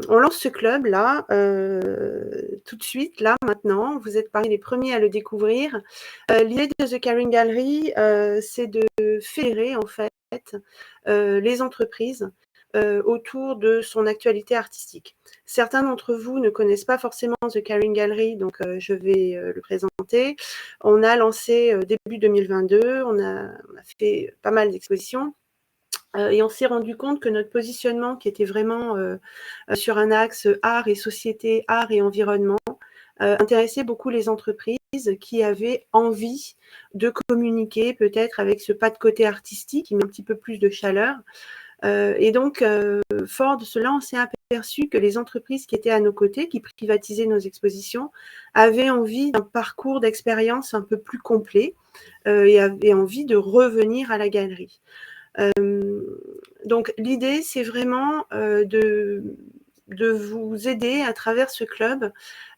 on lance ce club-là tout de suite, là, maintenant. Vous êtes parmi les premiers à le découvrir. L'idée de The Caring Gallery, c'est de fédérer, en fait, les entreprises autour de son actualité artistique. Certains d'entre vous ne connaissent pas forcément The Caring Gallery, donc je vais le présenter. On a lancé début 2022, on a fait pas mal d'expositions. Et on s'est rendu compte que notre positionnement, qui était vraiment sur un axe art et société, art et environnement, intéressait beaucoup les entreprises qui avaient envie de communiquer peut-être avec ce pas de côté artistique, qui met un petit peu plus de chaleur. Et donc, fort de cela, on s'est aperçu que les entreprises qui étaient à nos côtés, qui privatisaient nos expositions, avaient envie d'un parcours d'expérience un peu plus complet et avaient envie de revenir à la galerie. Donc l'idée, c'est vraiment de vous aider à travers ce club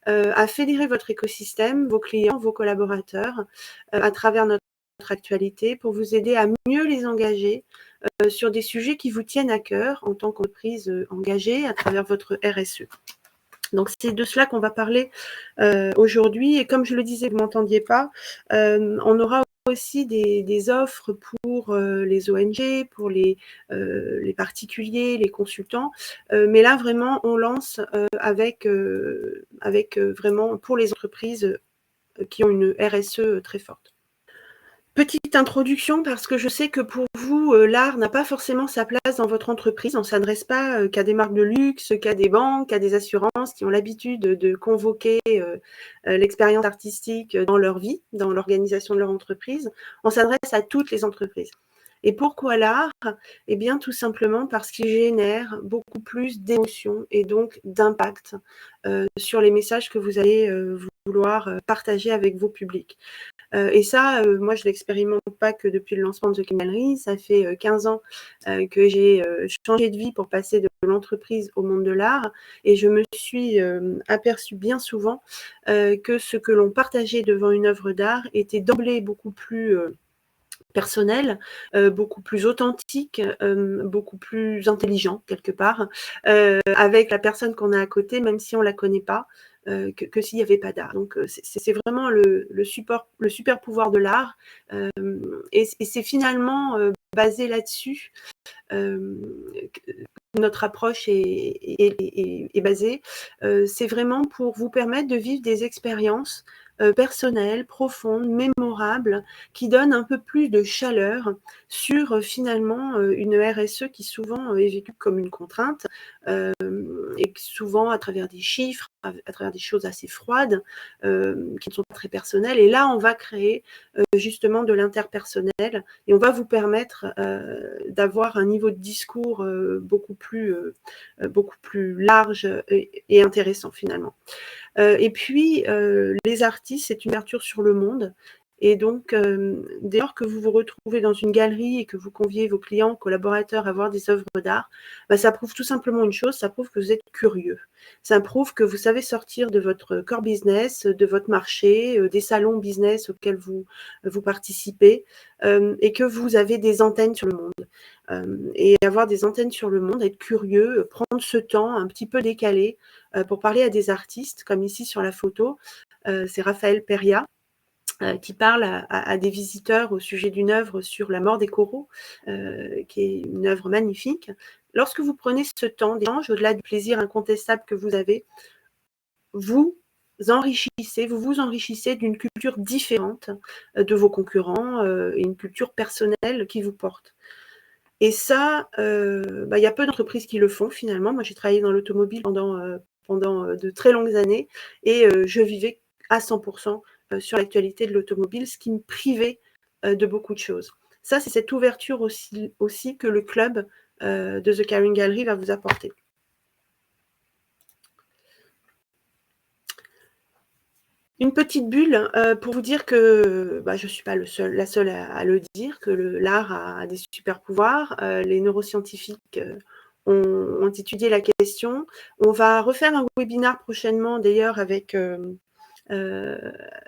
à fédérer votre écosystème, vos clients, vos collaborateurs, à travers notre actualité pour vous aider à mieux les engager sur des sujets qui vous tiennent à cœur en tant qu'entreprise engagée à travers votre RSE. Donc c'est de cela qu'on va parler aujourd'hui. Et comme je le disais, vous ne m'entendiez pas, on aura aussi des offres pour les ONG, pour les particuliers, les consultants. Mais là, vraiment, on lance avec vraiment pour les entreprises qui ont une RSE très forte. Petite introduction, parce que je sais que pour vous, l'art n'a pas forcément sa place dans votre entreprise. On ne s'adresse pas qu'à des marques de luxe, qu'à des banques, qu'à des assurances qui ont l'habitude de convoquer l'expérience artistique dans leur vie, dans l'organisation de leur entreprise. On s'adresse à toutes les entreprises. Et pourquoi l'art? Eh bien, tout simplement parce qu'il génère beaucoup plus d'émotions et donc d'impact sur les messages que vous allez vouloir partager avec vos publics. Et ça, moi, je l'expérimente pas que depuis le lancement de The Caring Gallery. Ça fait 15 ans que j'ai changé de vie pour passer de l'entreprise au monde de l'art. Et je me suis aperçue bien souvent que ce que l'on partageait devant une œuvre d'art était d'emblée beaucoup plus personnel, beaucoup plus authentique, beaucoup plus intelligent quelque part, avec la personne qu'on a à côté, même si on la connaît pas, que s'il n'y avait pas d'art. Donc c'est vraiment le super pouvoir de l'art, et c'est finalement basé là-dessus que notre approche est basée. C'est vraiment pour vous permettre de vivre des expériences personnelles, profondes, mémorables, qui donnent un peu plus de chaleur sur finalement une RSE qui souvent est vécue comme une contrainte, et souvent à travers des chiffres, à travers des choses assez froides, qui ne sont pas très personnelles. Et là, on va créer justement de l'interpersonnel et on va vous permettre d'avoir un niveau de discours beaucoup plus large et intéressant finalement. Et puis, les artistes, c'est une ouverture sur le monde. Et donc, dès lors que vous vous retrouvez dans une galerie et que vous conviez vos clients, collaborateurs à voir des œuvres d'art, bah, ça prouve tout simplement une chose, ça prouve que vous êtes curieux. Ça prouve que vous savez sortir de votre core business, de votre marché, des salons business auxquels vous participez, et que vous avez des antennes sur le monde. Et avoir des antennes sur le monde, être curieux, prendre ce temps un petit peu décalé pour parler à des artistes, comme ici sur la photo, c'est Raphaël Peria, qui parle à des visiteurs au sujet d'une œuvre sur la mort des coraux, qui est une œuvre magnifique. Lorsque vous prenez ce temps d'échange, au-delà du plaisir incontestable que vous avez, vous vous enrichissez d'une culture différente de vos concurrents et une culture personnelle qui vous porte. Et ça, bah, y a peu d'entreprises qui le font finalement. Moi, j'ai travaillé dans l'automobile pendant de très longues années et je vivais à 100% sur l'actualité de l'automobile, ce qui me privait de beaucoup de choses. Ça, c'est cette ouverture aussi que le club de The Caring Gallery va vous apporter. Une petite bulle pour vous dire que bah, je ne suis pas la seule à le dire, que l'art a des super pouvoirs. Les neuroscientifiques ont étudié la question. On va refaire un webinaire prochainement d'ailleurs avec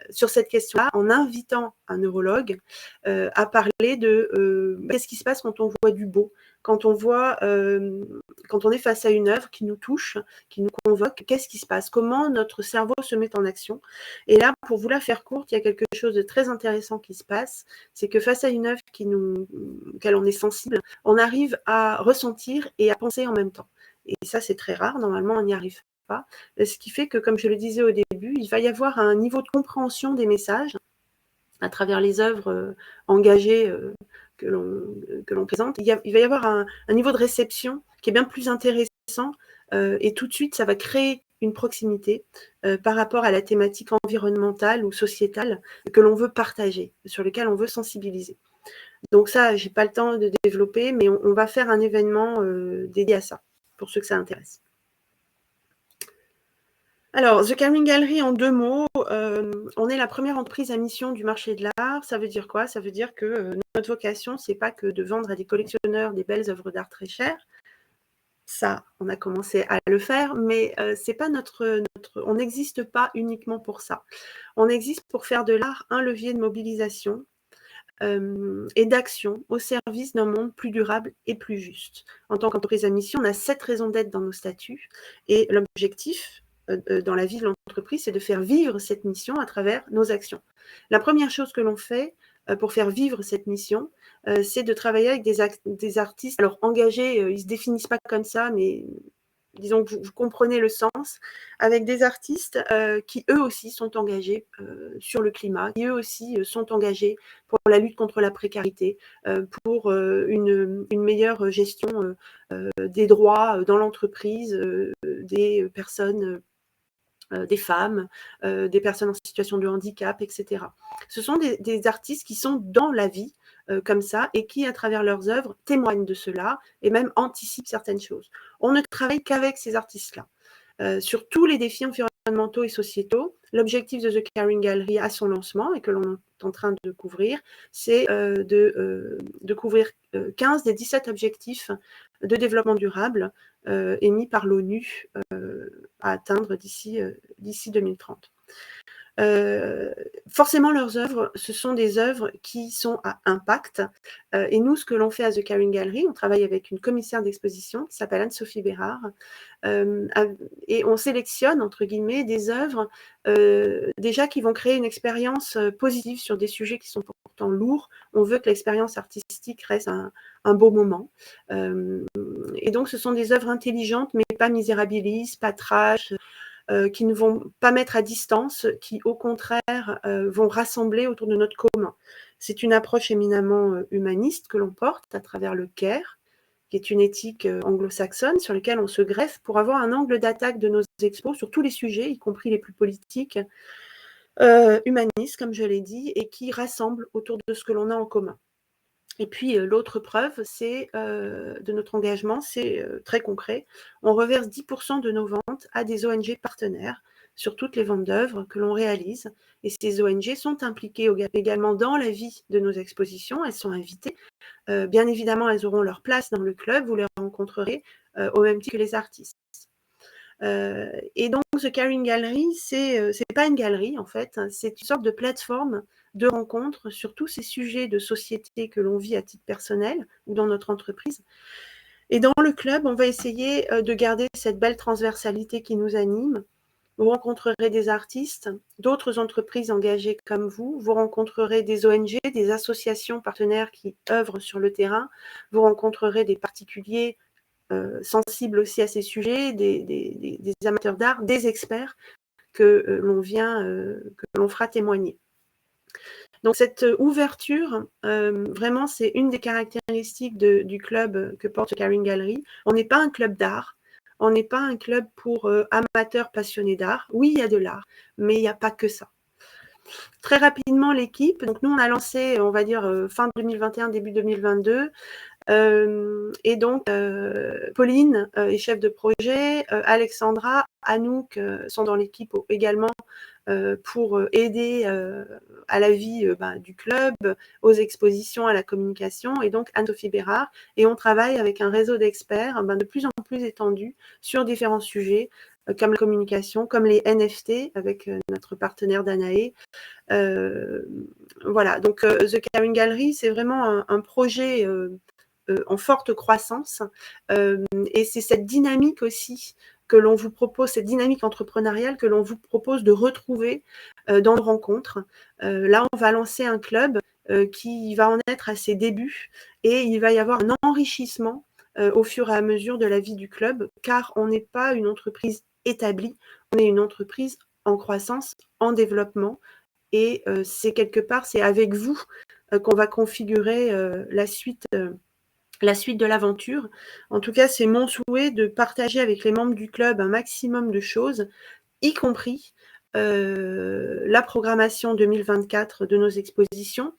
sur cette question-là, en invitant un neurologue à parler de qu'est-ce qui se passe quand on voit du beau, quand on voit, quand on est face à une œuvre qui nous touche, qui nous convoque, qu'est-ce qui se passe? Comment notre cerveau se met en action? Et là, pour vous la faire courte, il y a quelque chose de très intéressant qui se passe, c'est que face à une œuvre auquel on est sensible, on arrive à ressentir et à penser en même temps. Et ça, c'est très rare, normalement, on n'y arrive pas. Ce qui fait que, comme je le disais au début, il va y avoir un niveau de compréhension des messages à travers les œuvres engagées que l'on présente. Il va y avoir un niveau de réception qui est bien plus intéressant et tout de suite, ça va créer une proximité par rapport à la thématique environnementale ou sociétale que l'on veut partager, sur lequel on veut sensibiliser. Donc ça, j'ai pas le temps de développer, mais on va faire un événement dédié à ça, pour ceux que ça intéresse. Alors, The Caring Gallery, en 2 mots, on est la première entreprise à mission du marché de l'art. Ça veut dire quoi? Ça veut dire que notre vocation, c'est pas que de vendre à des collectionneurs des belles œuvres d'art très chères. Ça, on a commencé à le faire, mais c'est pas on n'existe pas uniquement pour ça. On existe pour faire de l'art un levier de mobilisation et d'action au service d'un monde plus durable et plus juste. En tant qu'entreprise à mission, on a 7 raisons d'être dans nos statuts et l'objectif dans la vie de l'entreprise, c'est de faire vivre cette mission à travers nos actions. La première chose que l'on fait pour faire vivre cette mission, c'est de travailler avec des artistes. Alors engagés, ils ne se définissent pas comme ça, mais disons que vous comprenez le sens, avec des artistes qui eux aussi sont engagés sur le climat, qui eux aussi sont engagés pour la lutte contre la précarité, pour une meilleure gestion des droits dans l'entreprise, des personnes, des femmes, des personnes en situation de handicap, etc. Ce sont des artistes qui sont dans la vie comme ça et qui, à travers leurs œuvres, témoignent de cela et même anticipent certaines choses. On ne travaille qu'avec ces artistes-là. Sur tous les défis environnementaux et sociétaux, l'objectif de The Caring Gallery à son lancement et que l'on est en train de couvrir, c'est de couvrir 15 des 17 objectifs de développement durable émis par l'ONU à atteindre d'ici 2030. Forcément, leurs œuvres, ce sont des œuvres qui sont à impact. Et nous, ce que l'on fait à The Caring Gallery, on travaille avec une commissaire d'exposition qui s'appelle Anne-Sophie Bérard, et on sélectionne, entre guillemets, des œuvres déjà qui vont créer une expérience positive sur des sujets qui sont pourtant lourds. On veut que l'expérience artistique reste un beau moment. Et donc, ce sont des œuvres intelligentes, mais pas misérabilistes, pas trash, qui ne vont pas mettre à distance, qui au contraire vont rassembler autour de notre commun. C'est une approche éminemment humaniste que l'on porte à travers le CARE, qui est une éthique anglo-saxonne sur laquelle on se greffe pour avoir un angle d'attaque de nos expos sur tous les sujets, y compris les plus politiques, humanistes, comme je l'ai dit, et qui rassemblent autour de ce que l'on a en commun. Et puis l'autre preuve, c'est de notre engagement, c'est très concret. On reverse 10% de nos ventes à des ONG partenaires sur toutes les ventes d'œuvres que l'on réalise. Et ces ONG sont impliquées également dans la vie de nos expositions. Elles sont invitées. Bien évidemment, elles auront leur place dans le club. Vous les rencontrerez au même titre que les artistes. Et donc, The Caring Gallery, c'est pas une galerie en fait, c'est une sorte de plateforme de rencontre sur tous ces sujets de société que l'on vit à titre personnel ou dans notre entreprise. Et dans le club, on va essayer de garder cette belle transversalité qui nous anime. Vous rencontrerez des artistes, d'autres entreprises engagées comme vous. Vous rencontrerez des ONG, des associations partenaires qui œuvrent sur le terrain. Vous rencontrerez des particuliers sensibles aussi à ces sujets, des amateurs d'art, des experts que l'on fera témoigner. Donc cette ouverture, vraiment, c'est une des caractéristiques du club que porte Caring Gallery. On n'est pas un club d'art, on n'est pas un club pour amateurs passionnés d'art. Oui, il y a de l'art, mais il n'y a pas que ça. Très rapidement, l'équipe, donc nous on a lancé, on va dire, fin 2021, début 2022, et donc Pauline est chef de projet, Alexandra, Anouk sont dans l'équipe également pour aider à la vie du club, aux expositions, à la communication, et donc Anne-Sophie Bérard. Et on travaille avec un réseau d'experts de plus en plus étendu sur différents sujets, comme la communication, comme les NFT avec notre partenaire Danae. Voilà, donc The Caring Gallery, c'est vraiment un projet en forte croissance, et c'est cette dynamique aussi que l'on vous propose, cette dynamique entrepreneuriale que l'on vous propose de retrouver dans nos rencontres. Là, on va lancer un club qui va en être à ses débuts et il va y avoir un enrichissement au fur et à mesure de la vie du club, car on n'est pas une entreprise établie, on est une entreprise en croissance, en développement, et c'est quelque part, c'est avec vous qu'on va configurer la suite de l'aventure. En tout cas, c'est mon souhait de partager avec les membres du club un maximum de choses, y compris la programmation 2024 de nos expositions,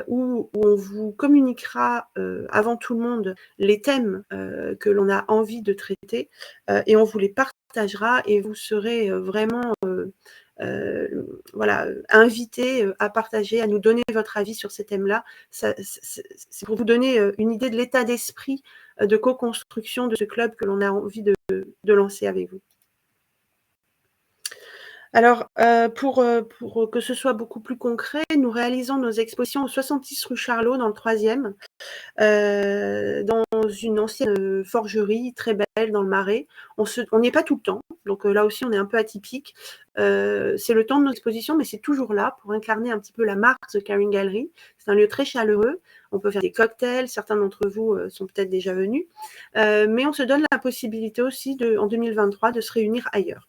où on vous communiquera avant tout le monde les thèmes que l'on a envie de traiter, et on vous les partagera, et vous serez vraiment voilà, invités à partager, à nous donner votre avis sur ces thèmes-là. C'est pour vous donner une idée de l'état d'esprit de co-construction de ce club que l'on a envie de lancer avec vous. Alors, pour que ce soit beaucoup plus concret, nous réalisons nos expositions au 66 rue Charlot, dans le 3e, dans une ancienne forgerie très belle dans le Marais. On n'y est pas tout le temps, donc là aussi on est un peu atypique. C'est le temps de nos expositions, mais c'est toujours là pour incarner un petit peu la marque The Caring Gallery. C'est un lieu très chaleureux. On peut faire des cocktails, certains d'entre vous sont peut-être déjà venus, mais on se donne la possibilité aussi en 2023 de se réunir ailleurs.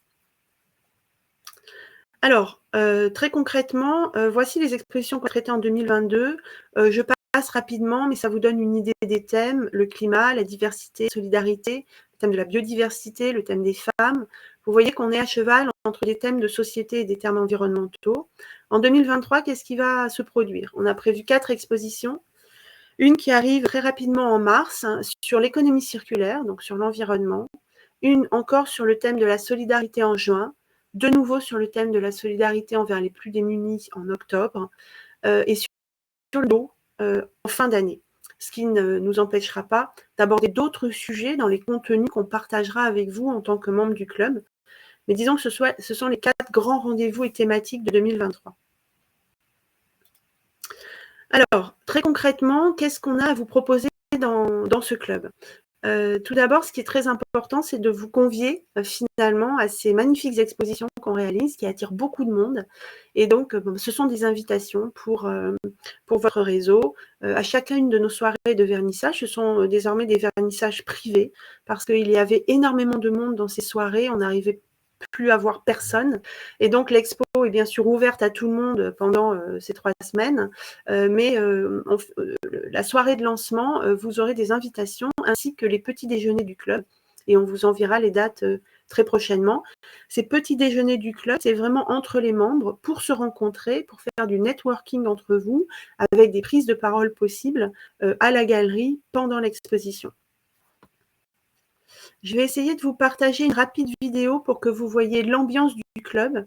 Alors, très concrètement, voici les expositions qu'on a traitées en 2022. Je passe rapidement, mais ça vous donne une idée des thèmes: le climat, la diversité, la solidarité, le thème de la biodiversité, le thème des femmes. Vous voyez qu'on est à cheval entre des thèmes de société et des thèmes environnementaux. En 2023, qu'est-ce qui va se produire? On a prévu 4 expositions. Une qui arrive très rapidement en mars, sur l'économie circulaire, donc sur l'environnement. Une encore sur le thème de la solidarité en juin. De nouveau sur le thème de la solidarité envers les plus démunis en octobre, et sur le dos en fin d'année. Ce qui ne nous empêchera pas d'aborder d'autres sujets dans les contenus qu'on partagera avec vous en tant que membre du club. Mais disons que ce sont les 4 grands rendez-vous et thématiques de 2023. Alors, très concrètement, qu'est-ce qu'on a à vous proposer dans ce club? Tout d'abord, ce qui est très important, c'est de vous convier finalement à ces magnifiques expositions qu'on réalise, qui attirent beaucoup de monde. Et donc, ce sont des invitations pour votre réseau. À chacune de nos soirées de vernissage, ce sont désormais des vernissages privés, parce qu'il y avait énormément de monde dans ces soirées, on n'arrivait plus à voir personne. Et donc, l'expo est bien sûr ouverte à tout le monde pendant ces 3 semaines. Mais la soirée de lancement, vous aurez des invitations ainsi que les petits déjeuners du club. Et on vous enverra les dates très prochainement. Ces petits déjeuners du club, c'est vraiment entre les membres pour se rencontrer, pour faire du networking entre vous, avec des prises de parole possibles à la galerie pendant l'exposition. Je vais essayer de vous partager une rapide vidéo pour que vous voyez l'ambiance du club.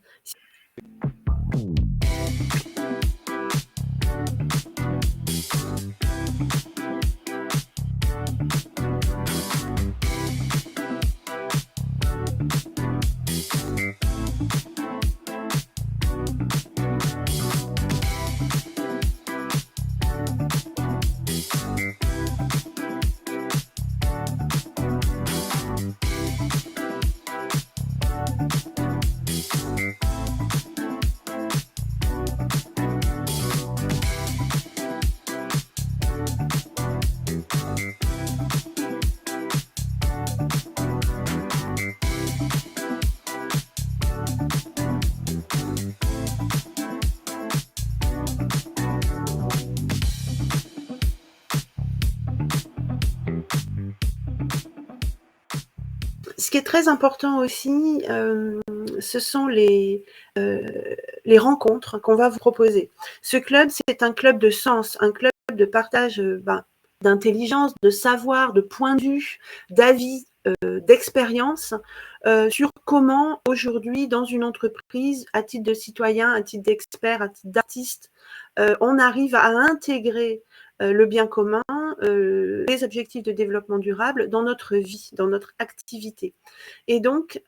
Ce qui est très important aussi, ce sont les rencontres qu'on va vous proposer. Ce club, c'est un club de sens, un club de partage d'intelligence, de savoir, de point de vue, d'avis, d'expérience sur comment aujourd'hui, dans une entreprise, à titre de citoyen, à titre d'expert, à titre d'artiste, on arrive à intégrer le bien commun, les objectifs de développement durable dans notre vie, dans notre activité. Et donc,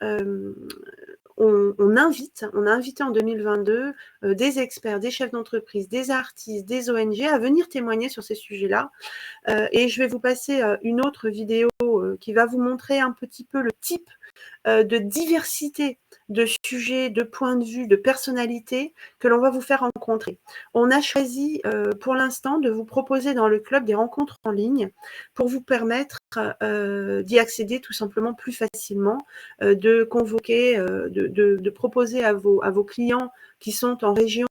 on a invité en 2022 des experts, des chefs d'entreprise, des artistes, des ONG à venir témoigner sur ces sujets-là. Et je vais vous passer une autre vidéo qui va vous montrer un petit peu le type de diversité de sujets, de points de vue, de personnalités que l'on va vous faire rencontrer. On a choisi pour l'instant de vous proposer dans le club des rencontres en ligne pour vous permettre d'y accéder tout simplement plus facilement, de convoquer, de proposer à vos clients qui sont en région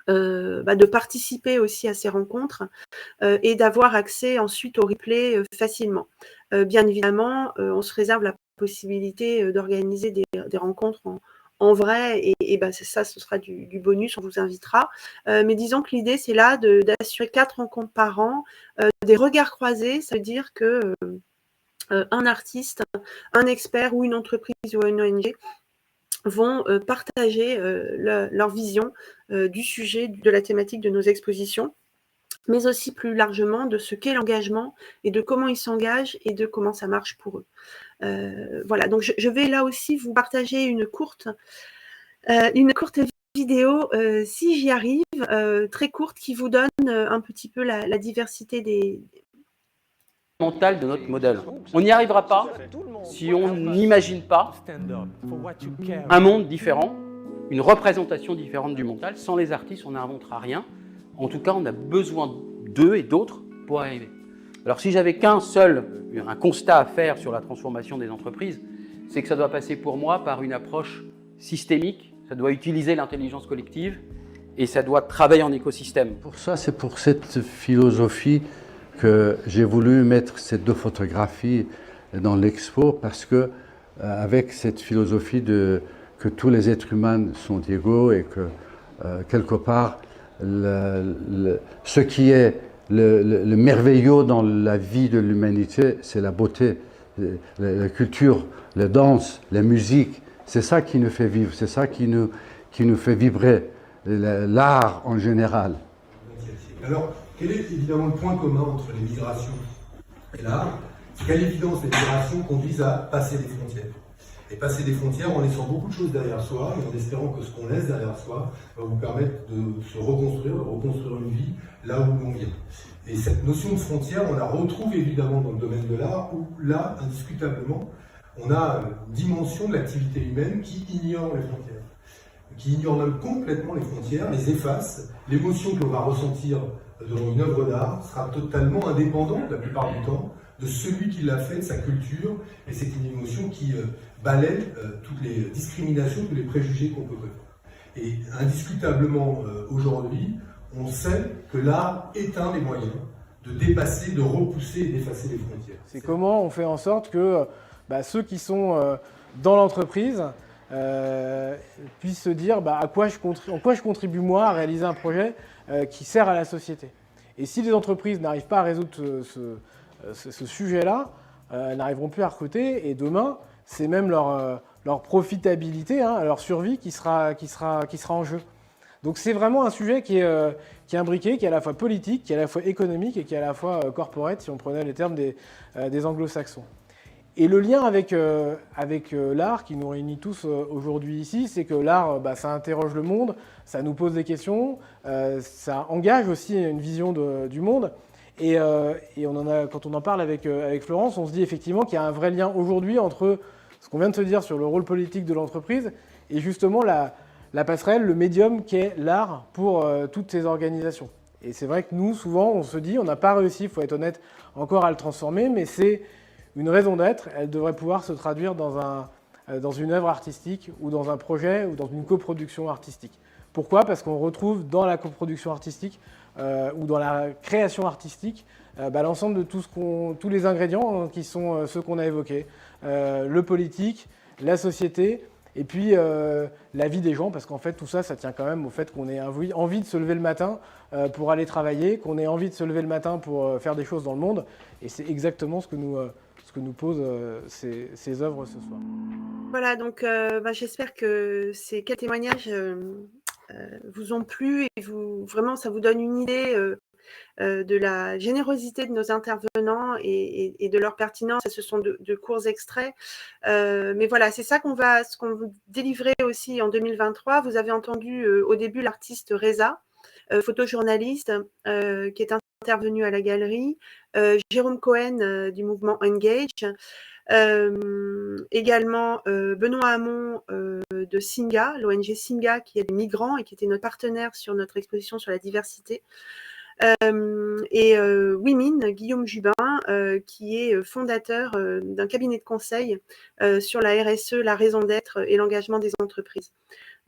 de participer aussi à ces rencontres et d'avoir accès ensuite au replay facilement. Bien évidemment, on se réserve la possibilité d'organiser des rencontres en vrai et ça, ce sera du bonus, on vous invitera. Mais disons que l'idée, c'est là d'assurer 4 rencontres par an, des regards croisés, ça veut dire que un artiste, un expert ou une entreprise ou une ONG vont partager leur vision du sujet, de la thématique de nos expositions, mais aussi plus largement de ce qu'est l'engagement et de comment ils s'engagent et de comment ça marche pour eux. Voilà, donc je vais là aussi vous partager une courte vidéo, si j'y arrive, très courte, qui vous donne un petit peu la diversité des mental de notre modèle. On n'y arrivera pas si on n'imagine pas un monde différent, une représentation différente du mental. Sans les artistes, on n'inventera rien. En tout cas, on a besoin d'eux et d'autres pour arriver. Alors si j'avais un constat à faire sur la transformation des entreprises, c'est que ça doit passer pour moi par une approche systémique, ça doit utiliser l'intelligence collective et ça doit travailler en écosystème. Pour ça, c'est pour cette philosophie que j'ai voulu mettre ces 2 photographies dans l'expo, parce que avec cette philosophie que tous les êtres humains sont égaux et que quelque part ce qui est le merveilleux dans la vie de l'humanité, c'est la beauté, la culture, la danse, la musique. C'est ça qui nous fait vivre, c'est ça qui nous fait vibrer, l'art en général. Alors, quel est évidemment le point commun entre les migrations et l'art? C'est qu'à l'évidence, les migrations conduisent à passer des frontières. Et passer des frontières en laissant beaucoup de choses derrière soi et en espérant que ce qu'on laisse derrière soi va vous permettre de se reconstruire, de reconstruire une vie là où l'on vient. Et cette notion de frontière, on la retrouve évidemment dans le domaine de l'art, où là, indiscutablement, on a une dimension de l'activité humaine qui ignore les frontières, qui ignore même complètement les frontières, les efface. L'émotion que l'on va ressentir devant une œuvre d'art sera totalement indépendante, la plupart du temps, de celui qui l'a fait, de sa culture, et c'est une émotion qui balaie toutes les discriminations, tous les préjugés qu'on peut connaître. Et indiscutablement, aujourd'hui, on sait que l'art est un des moyens de dépasser, de repousser et d'effacer les frontières. C'est comment on fait en sorte que ceux qui sont dans l'entreprise puissent se dire en quoi je contribue moi à réaliser un projet qui sert à la société. Et si les entreprises n'arrivent pas à résoudre ce sujet-là, n'arriveront plus à recruter, et demain, c'est même leur profitabilité, leur survie qui sera en jeu. Donc c'est vraiment un sujet qui est imbriqué, qui est à la fois politique, qui est à la fois économique et qui est à la fois corporate, si on prenait les termes des anglo-saxons. Et le lien avec l'art qui nous réunit tous aujourd'hui ici, c'est que l'art, ça interroge le monde, ça nous pose des questions, ça engage aussi une vision du monde. Et quand on en parle avec Florence, on se dit effectivement qu'il y a un vrai lien aujourd'hui entre ce qu'on vient de se dire sur le rôle politique de l'entreprise et justement la passerelle, le médium qu'est l'art pour toutes ces organisations. Et c'est vrai que nous, souvent, on se dit, on n'a pas réussi, il faut être honnête, encore à le transformer, mais c'est une raison d'être. Elle devrait pouvoir se traduire dans une œuvre artistique ou dans un projet ou dans une coproduction artistique. Pourquoi? Parce qu'on retrouve dans la coproduction artistique ou dans la création artistique l'ensemble de tous les ingrédients qui sont ceux qu'on a évoqués. Le politique, la société, et puis la vie des gens, parce qu'en fait tout ça, ça tient quand même au fait qu'on ait envie de se lever le matin pour aller travailler, qu'on ait envie de se lever le matin pour faire des choses dans le monde, et c'est exactement ce que nous posent ces œuvres ce soir. Voilà, donc j'espère que ces 4 témoignages vous ont plu et vraiment ça vous donne une idée de la générosité de nos intervenants et de leur pertinence. Ce sont de courts extraits. Mais voilà, c'est ça qu'on va délivrer aussi en 2023. Vous avez entendu au début l'artiste Reza, photojournaliste, qui est intervenu à la galerie, Jérôme Cohen du mouvement Engage, également Benoît Hamon de Singa, l'ONG Singa, qui est des migrants et qui était notre partenaire sur notre exposition sur la diversité. Et Wimin, Guillaume Jubin, qui est fondateur d'un cabinet de conseil sur la RSE, la raison d'être et l'engagement des entreprises.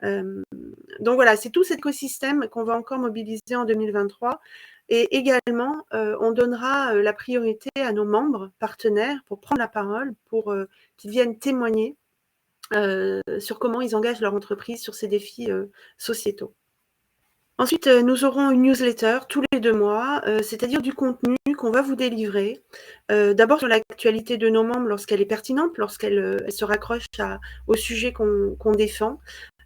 Donc voilà, c'est tout cet écosystème qu'on va encore mobiliser en 2023. Et également, on donnera la priorité à nos membres partenaires pour prendre la parole, pour qu'ils viennent témoigner sur comment ils engagent leur entreprise sur ces défis sociétaux. Ensuite, nous aurons une newsletter tous les 2 mois, c'est-à-dire du contenu qu'on va vous délivrer. D'abord sur l'actualité de nos membres lorsqu'elle est pertinente, lorsqu'elle se raccroche au sujet qu'on défend.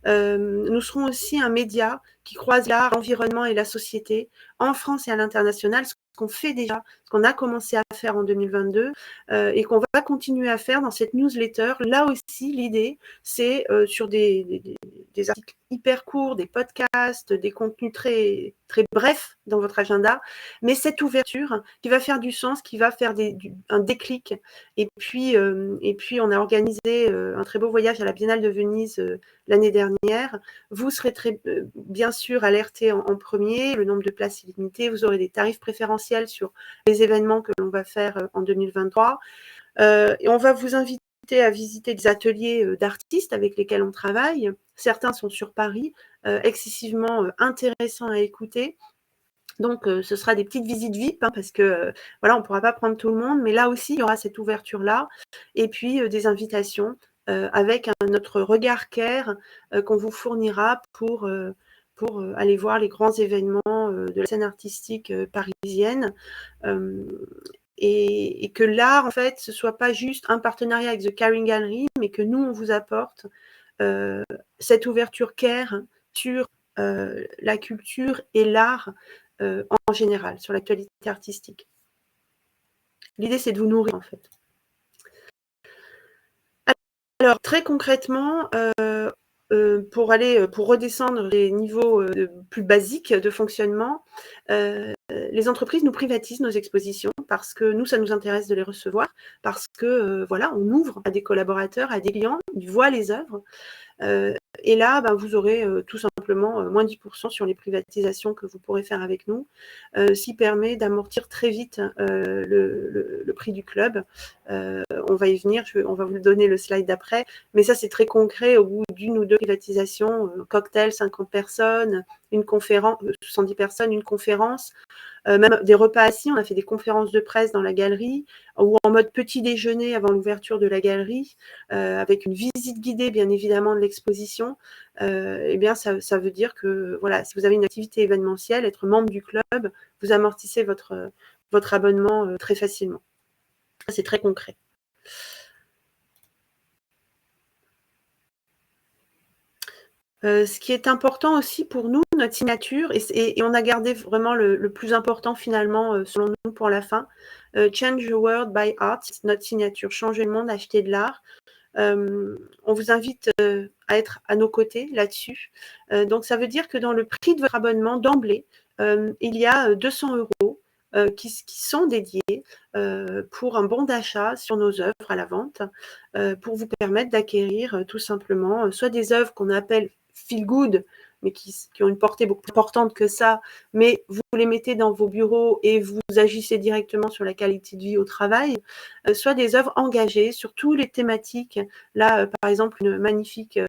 Nous serons aussi un média qui croise l'art, l'environnement et la société en France et à l'international, ce qu'on fait déjà, ce qu'on a commencé à faire en 2022 et qu'on va continuer à faire dans cette newsletter. Là aussi, l'idée, c'est sur des articles hyper courts, des podcasts, des contenus très, très brefs dans votre agenda, mais cette ouverture qui va faire du sens, qui va faire un déclic. Et puis, on a organisé un très beau voyage à la Biennale de Venise l'année dernière. Vous serez bien sûr alerté en premier, le nombre de places est limité, vous aurez des tarifs préférentiels sur les événements que l'on va faire en 2023. Et on va vous inviter à visiter des ateliers d'artistes avec lesquels on travaille. Certains sont sur Paris, excessivement intéressants à écouter. Donc, ce sera des petites visites VIP, hein, parce que voilà, on ne pourra pas prendre tout le monde, mais là aussi, il y aura cette ouverture-là. Et puis, des invitations avec notre regard care qu'on vous fournira pour aller voir les grands événements de la scène artistique parisienne. Et que l'art, en fait, ce ne soit pas juste un partenariat avec The Caring Gallery, mais que nous, on vous apporte cette ouverture care sur la culture et l'art en général, sur l'actualité artistique. L'idée, c'est de vous nourrir, en fait. Alors, très concrètement, pour redescendre les niveaux plus basiques de fonctionnement, les entreprises nous privatisent nos expositions parce que nous, ça nous intéresse de les recevoir, parce que voilà, on ouvre à des collaborateurs, à des clients, ils voient les œuvres. Et là, vous aurez tout simplement moins 10% sur les privatisations que vous pourrez faire avec nous, ce qui permet d'amortir très vite le prix du club. On va y venir, on va vous donner le slide d'après, mais ça c'est très concret. Au bout d'une ou deux privatisations, cocktail, 50 personnes, une conférence, 70 personnes, une conférence, même des repas assis. On a fait des conférences de presse dans la galerie ou en mode petit déjeuner avant l'ouverture de la galerie, avec une visite guidée bien évidemment de l'exposition. Eh bien ça veut dire que voilà, si vous avez une activité événementielle, être membre du club, vous amortissez votre abonnement très facilement. C'est très concret. Ce qui est important aussi pour nous, notre signature, et on a gardé vraiment le plus important finalement, selon nous, pour la fin. Change the world by art, c'est notre signature. Changer le monde, acheter de l'art. On vous invite à être à nos côtés là-dessus. Donc ça veut dire que dans le prix de votre abonnement, d'emblée, il y a 200 € qui sont dédiés pour un bon d'achat sur nos œuvres à la vente, pour vous permettre d'acquérir tout simplement soit des œuvres qu'on appelle feel good, mais qui ont une portée beaucoup plus importante que ça, mais vous les mettez dans vos bureaux et vous agissez directement sur la qualité de vie au travail, soit des œuvres engagées sur toutes les thématiques. Là, par exemple, un magnifique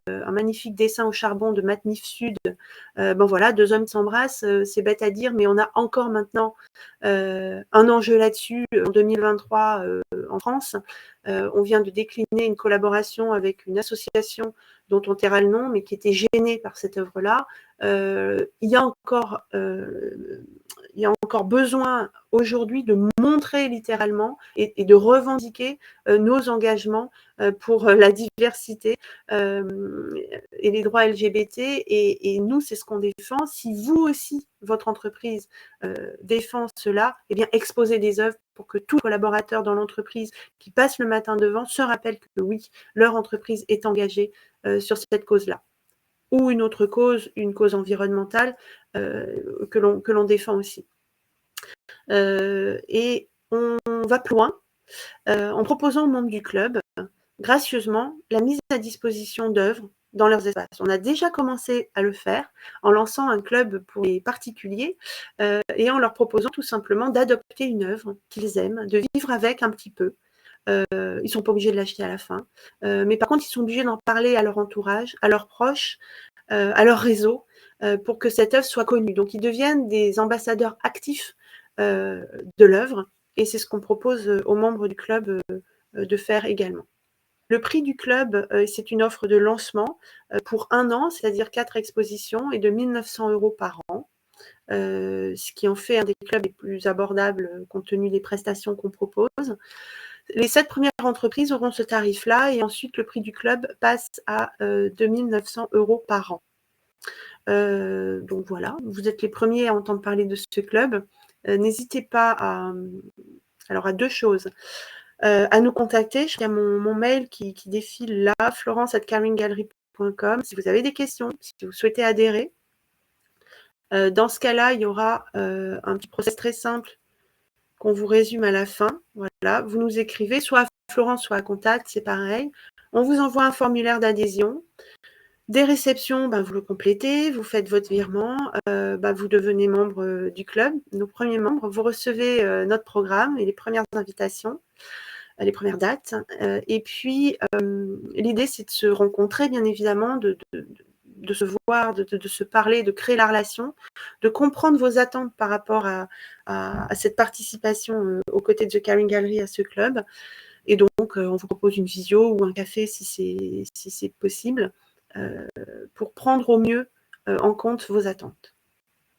dessin au charbon de Matmif Sud. Voilà, 2 hommes s'embrassent, c'est bête à dire, mais on a encore maintenant un enjeu là-dessus en 2023 en France. On vient de décliner une collaboration avec une association dont on taira le nom, mais qui était gênée par cette œuvre-là. Il y a il y a encore besoin aujourd'hui de montrer littéralement et de revendiquer nos engagements pour la diversité et les droits LGBT. Et nous, c'est ce qu'on défend. Si vous aussi, votre entreprise défend cela, eh bien, exposez des œuvres pour que tous les collaborateurs dans l'entreprise qui passent le matin devant se rappellent que oui, leur entreprise est engagée sur cette cause-là. Ou une autre cause, une cause environnementale que l'on défend aussi. Et on va plus loin en proposant aux membres du club, gracieusement, la mise à disposition d'œuvres dans leurs espaces. On a déjà commencé à le faire en lançant un club pour les particuliers et en leur proposant tout simplement d'adopter une œuvre qu'ils aiment, de vivre avec un petit peu. Ils ne sont pas obligés de l'acheter à la fin, mais par contre, ils sont obligés d'en parler à leur entourage, à leurs proches, à leur réseau, pour que cette œuvre soit connue. Donc, ils deviennent des ambassadeurs actifs de l'œuvre, et c'est ce qu'on propose aux membres du club de faire également. Le prix du club, c'est une offre de lancement pour 1 an, c'est-à-dire 4 expositions, et de 1 900 € par an, ce qui en fait un des clubs les plus abordables compte tenu des prestations qu'on propose. Les 7 premières entreprises auront ce tarif-là, et ensuite le prix du club passe à 2 900 € par an. Donc voilà, vous êtes les premiers à entendre parler de ce club. N'hésitez pas à 2 choses. À nous contacter. Il y a mon mail qui défile là, florence@caringgallery.com. Si vous avez des questions, si vous souhaitez adhérer. Dans ce cas-là, il y aura un petit process très simple qu'on vous résume à la fin. Voilà, vous nous écrivez soit à Florence, soit à Contact, c'est pareil. On vous envoie un formulaire d'adhésion. Des réceptions, vous le complétez, vous faites votre virement, vous devenez membre du club, nos premiers membres. Vous recevez notre programme et les premières invitations, les premières dates. Et puis, l'idée, c'est de se rencontrer, bien évidemment, de se voir, de se parler, de créer la relation, de comprendre vos attentes par rapport à cette participation aux côtés de The Caring Gallery à ce club. Et donc, on vous propose une visio ou un café si c'est possible, pour prendre au mieux en compte vos attentes.